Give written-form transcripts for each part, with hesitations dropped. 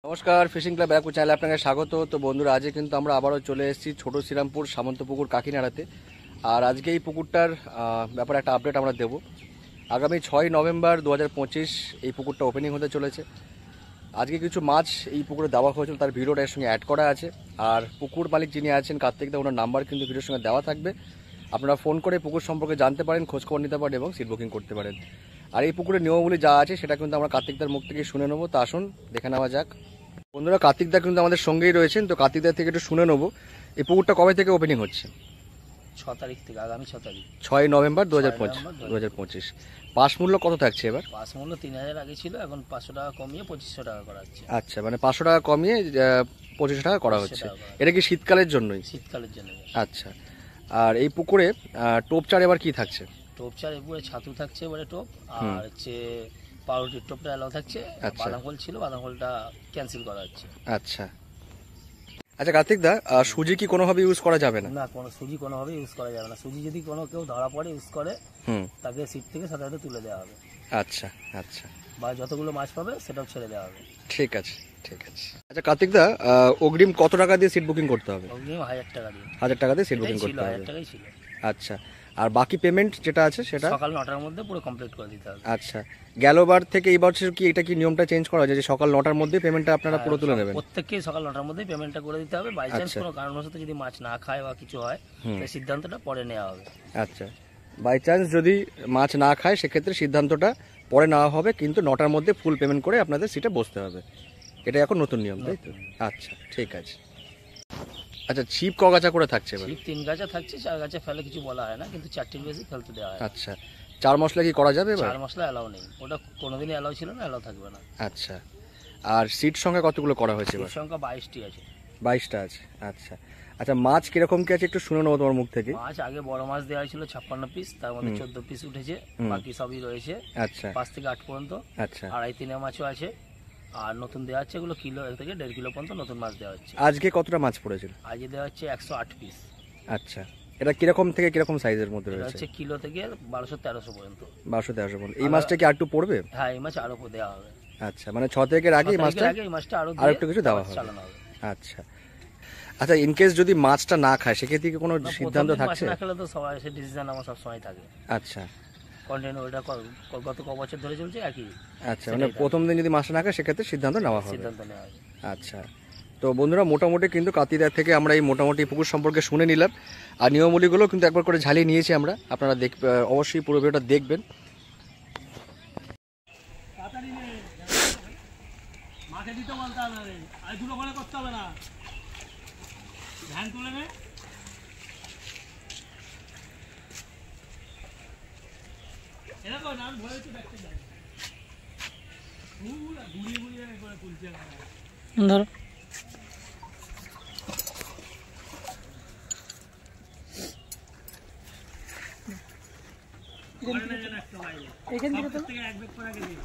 নমস্কার, fishing club Barrackpore চ্যানেলে আপনাকে স্বাগত। তো বন্ধুরা, আজকে কিন্তু আমরা আবারও চলে এসেছি ছোট শ্রীরামপুর সামন্তপুকুর কাকিনাড়াতে। আর আজকে এই পুকুরটার ব্যাপারে একটা আপডেট আমরা দেব। আগামী 6 নভেম্বর 2025 এই পুকুরটা ওপেনিং হতে চলেছে। আজকে কিছু মাছ এই পুকুরে দেওয়া হয়েছিল, তার ভিডিওটা এর সঙ্গে অ্যাড করা আছে। আর পুকুর মালিক যিনি আছেন কার্তিক দা, ওনার নাম্বার কিন্তু ভিডিওর সঙ্গে দেওয়া থাকবে। আপনারা ফোন করে পুকুর সম্পর্কে জানতে পারেন, খোঁজখবর নিতে পারেন এবং সিট বুকিং করতে পারেন। আর এই পুকুরের নিয়মগুলি যা আছে সেটা কিন্তু আমরা কার্তিকদার মুখ থেকে শুনে নেবো। তা আসুন দেখে নেওয়া যাক। বন্ধুরা, কার্তিকদা কিন্তু আমাদের সঙ্গেই রয়েছেন। তো কার্তিকদার থেকে একটু শুনে নেবো, এই পুকুরটা কবে থেকে ওপেনিং হচ্ছে? 6 তারিখ থেকে, আগামী 6 তারিখ 6 নভেম্বর 2025। পাস মূল্য কত থাকছে এবার? পাস মূল্য 3000 আগে ছিল, এখন 500 টাকা কমিয়ে 2500 টাকা করা হচ্ছে। আচ্ছা, মানে 500 টাকা কমিয়ে 2500 টাকা করা হচ্ছে। এটা কি শীতকালের জন্যই? শীতকালের জন্য। আচ্ছা, আর এই পুকুরে টোপচার এবার কি থাকছে? টোপচার এবারে ছাতু থাকছে, এবারে টোপ আর হচ্ছে পাউরুটির টোপটা এলাও থাকছে। বাদাম ফল ছিল, বাদাম ফলটা ক্যান্সেল করা হচ্ছে। আচ্ছা আচ্ছা কার্তিকদা, সুজি কি কোনোভাবে ইউজ করা যাবে না? না, কোনো সুজি কোনোভাবে ইউজ করা যাবে না। সুজি যদি কেউ ধরা পড়ে ইউজ করে, তাকে সিট থেকে সাথে সাথে তুলে দেওয়া হবে। আচ্ছা আচ্ছা, বা যতগুলো মাছ পাবে সেটাও ছেড়ে দেওয়া হবে। ঠিক আছে ঠিক আছে। আচ্ছা কার্তিকদা, অগ্রিম কত টাকা দিয়ে সিট বুকিং করতে হবে? অগ্রিম 1000 টাকা দিয়ে। 1000 টাকা দিয়ে সিট বুকিং করতে হবে? 1000 টাকাই ছিল। আচ্ছা, আর বাকি পেমেন্ট যেটা আছে সেটা সকাল 9টার মধ্যে পুরো কমপ্লিট করে দিতে হবে। আচ্ছা, গেলবার থেকে এই বছর কি এটা কি নিয়মটা চেঞ্জ করা হয়েছে যে সকাল 9টার মধ্যে পেমেন্টটা আপনারা পুরো তুলে নেবেন? প্রত্যেককেই সকাল 9টার মধ্যেই পেমেন্টটা করে দিতে হবে। বাই চান্স কোনো কারণবশত যদি মাছ না খায় বা কিছু হয়, সেই সিদ্ধান্তটা পরে নেওয়া হবে। আচ্ছা, বাই চান্স যদি মাছ না খায় সেক্ষেত্রে সিদ্ধান্তটা পরে নেওয়া হবে, কিন্তু 9টার মধ্যে ফুল পেমেন্ট করে আপনাদের সিটে বসতে হবে। এটা এখন নতুন নিয়ম, তাই তো? আচ্ছা ঠিক আছে। আচ্ছা, ছিপ ক গাছা করে থাকছে এবার? ছিপ 3 গাছা থাকছে, 4 গাছা ফেলে কিছু বলা হয় না, কিন্তু 4টির বেশি ফেলতে দেওয়া হয়। আচ্ছা, 4 মশলা কি করা যাবে এবার? 4 মশলা এলাও নেই, ওটা কোনোদিনই এলাও ছিল না, এলাও থাকবে না। আচ্ছা, আর সিট সংখ্যা কতগুলো করা হয়েছে এবার? সংখ্যা 22টি আছে। 22টা আছে। আচ্ছা আচ্ছা, মাছ কিরকম কি আছে একটু শুনে নেবো তোমার মুখ থেকে। মাছ আগে বড় মাছ দেওয়া ছিল 56 পিস, তার মধ্যে 14 পিস উঠেছে, বাকি সবই রয়েছে। আচ্ছা, 5 থেকে 8 পর্যন্ত। আচ্ছা, আড়াই তিনে মাছও আছে। আর নতুন দেওয়া হচ্ছে এগুলো কিলো থেকে 1.5 কিলো পর্যন্ত নতুন মাছ দেওয়া হচ্ছে। আজকে কতটা মাছ পড়েছিল? আজকে দেওয়া হচ্ছে 108 পিস। আচ্ছা, এটা কিরকম থেকে কিরকম সাইজের মধ্যে রয়েছে? হচ্ছে কিলো থেকে 1200-1300 পর্যন্ত। 1200-1300 পর্যন্ত। এই মাছটা কি আর একটু পড়বে? হ্যাঁ, এই মাছ আরো দেওয়া হবে। আচ্ছা, মানে 6 তারিখের আগে এই মাছটা আর একটু কিছু দেওয়া হবে। আচ্ছা আচ্ছা, ইন কেস যদি মাছটা না খায় সেক্ষেত্রে কি কোনো সিদ্ধান্ত থাকছে? না খেলে তো সবাই সে ডিসিশন আমার সব সময় থাকে। আচ্ছা, কন্টিনিউ ওটা গত ক বছর ধরে চলছে একই। আচ্ছা, মানে প্রথম দিন যদি মাছটা না খায় সেক্ষেত্রে সিদ্ধান্ত নেওয়া হবে। আচ্ছা, তো বন্ধুরা, মোটামুটি কিন্তু কাতিদার থেকে আমরা এই মোটামুটি পুকুর সম্পর্কে শুনে নিলাম। আর নিয়মগুলিগুলো কিন্তু একবার করে ঝালিয়ে নিয়েছি আমরা। আপনারা অবশ্যই পুরো ভিডিওটা দেখবেন। ধরো এখান থেকে তো এক ব্যাগ করে আগে দিই।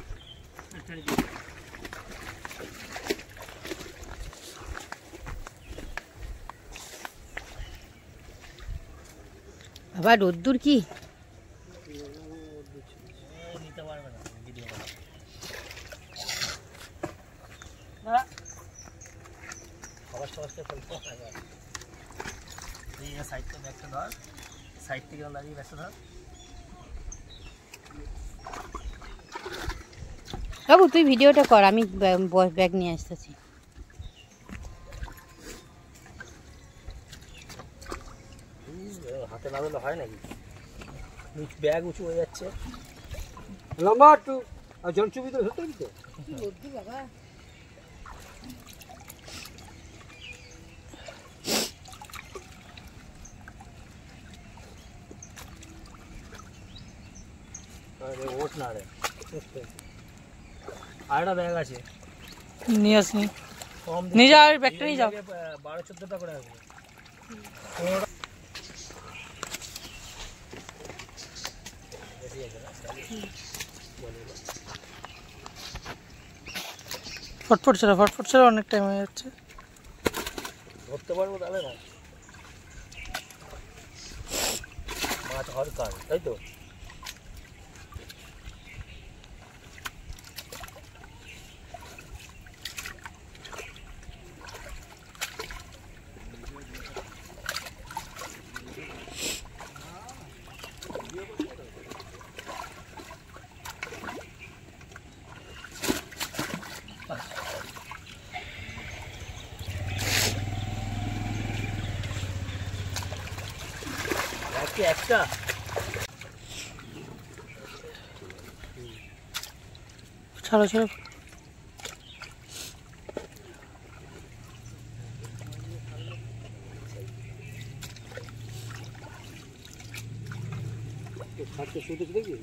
বাবা রোদ্দুর কি নিতে পারবে না ভিডিও সাইড থেকে ব্যাগটা ধর, সাইড থেকে দাঁড়িয়ে ব্যাগটা ধর। বাবু তুই ভিডিওটা কর, আমি ব্যাগ নিয়ে আসতেছি। হাতে না ধরলে হয় নাকি? ব্যাগ উঁচু হয়ে যাচ্ছে। লম্বা একটু জনসুবি তো ধরতে হবে তো। বাবা ওঠ না রে, আরেকটা ব্যাগ আছে নিয়ে আসনি, নিয়ে যাও ব্যাগটা নিয়ে যাও। 12-14টা করে আসবে। ফটফট ছেড়ে অনেক টাইম হয়ে যাচ্ছে। ধরতে পারবো তাহলে না? মাছ হরকার, তাই তো? কি একটা ছাড়ো ছাড়ো। খাটতে শুতে দেখি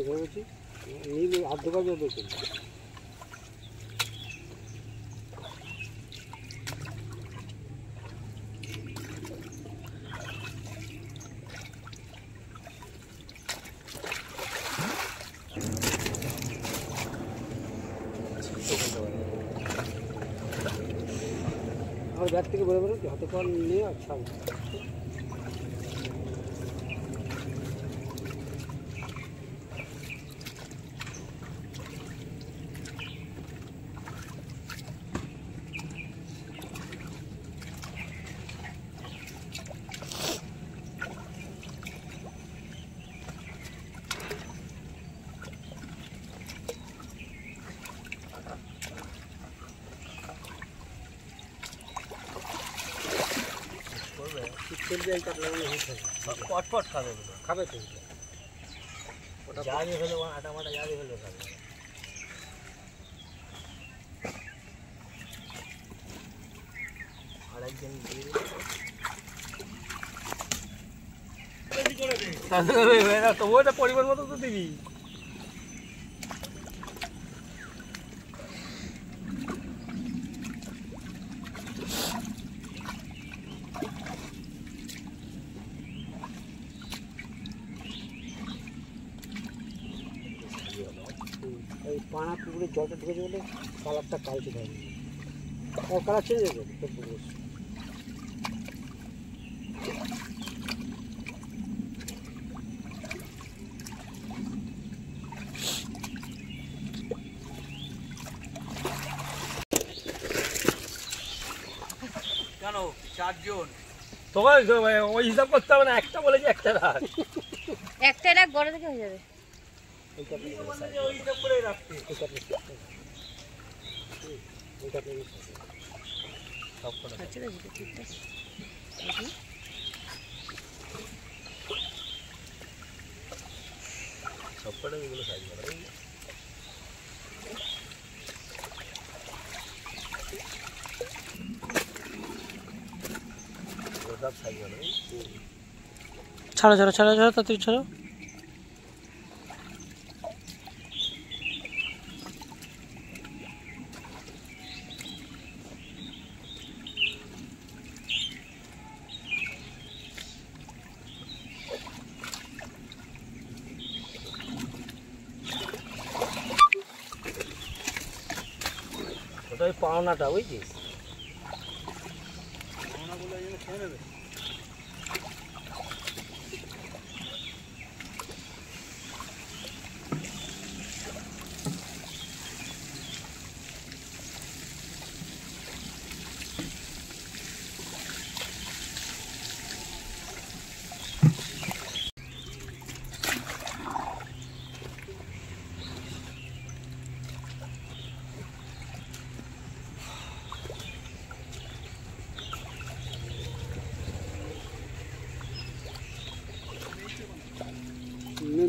ধরেছি নিয়ে আধ বাজে দেখি আমার ব্যাগ থেকে বেরো বেরো হাতে পান নিয়ে আর ছাড় পটপট খাবে খাবে তো জারি হলে আটা মাটা জারি হলে খাবে আর একজন তবু ওটা পরিমাণ মতো তো দিবি এই পানা পুকুরের জলটা ঢুকে যাবে কালারটা কালচে থাকবে ও কালার চেঞ্জ হয়ে যাবে পুকুরের কেন 4 জন তোমার ওই হিসাব করতে হবে না একটা বলেছি একটা রাখ একটা রাখ বড় থেকে হয়ে যাবে ওই হিসাব করে রাখতে আচ্ছা দেখি ঠিকঠাক সবকটা এগুলো সাইজ করা সব সাইজ করা ছাড়ো ছাড়ো ছাড়ো ছাড়ো তাড়াতাড়ি ছাড়ো। ওটা ওই পাওনাটা বুঝছিস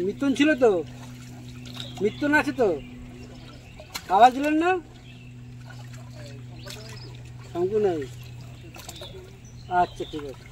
মিথুন ছিল তো মিথুন আছে তো আওয়াজ দিলেন না শঙ্কু নাই আচ্ছা ঠিক আছে